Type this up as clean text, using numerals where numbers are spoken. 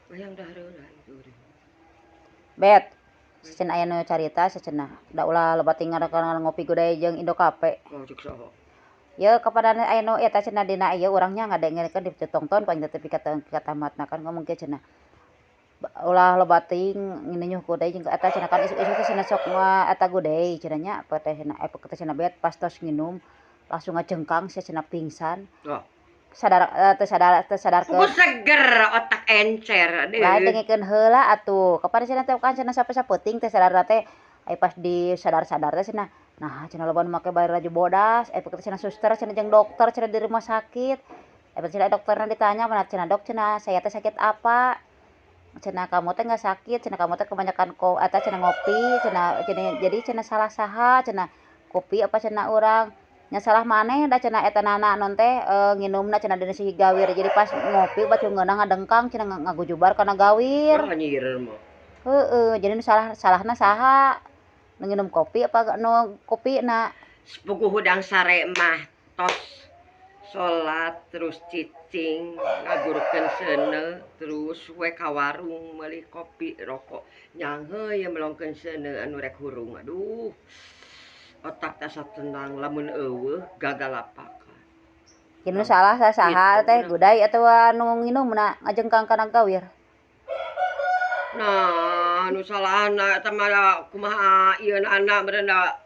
Hayang dahareula itu urang. Bet, cenah aya nu carita sacenah, da ulah loba tinggal ngopi gudai jeung Indo Cafe. Oh cek saha? Ye kapadana aya nu eta cenah dina ieu urang nya ngadengeurkeun di tongton paling teu pikat tamatna kan ngomong kieu cenah. Ulah loba ting nginuh gudai jeung eta cenah kan isuk-isuk teh cenah sok eta gudai cenah nya apa teh cenah bet pas tos nginum langsung ngajengkang cenah pingsan. Oh. Teu sadarkeun. Kudu seger otak encer Lain deui. dengkeun heula atuh. Kapan cenah teh kan cenah sape-sapeuting teh sadarna teh ai pas disadar-sadar teh cenah. Nah, cenah loba nu make baju bodas, peukeut cenah suster cenah jeung dokter cenah di rumah sakit. Cenah dokterna ditanya cenah dok cenah saya teh sakit apa? Cenah kamu teh enggak sakit, cenah kamu teh kebanyakan eta cenah ngopi, cenah jadi cenah salah saha cenah kopi apa cenah urang. Nya salah maneh da cenah eta nana non teh nginumna cenah deuna si gawir. Jadi pas ngopi batungeunna ngadengkang cenah ngagujubar kana gawir. Wah nyireur mah. Heeh, jadi nu salahna saha? Nu nginum kopi apa nu kopina? Sepugu hudang sare mah tos salat terus cicing ngagurkeun seuneu terus we ka warung meuli kopi rokok nyang heuh melongkeun seuneu anu rek hurung aduh otak tasa tenang lamun eueuh gagal apakan. Jadi nu salah saha teh Gitu. gudai atawa nu nginumna ngajengkang kana gawir? Nah, anu salahna eta mah kumaha ieun anak meureun da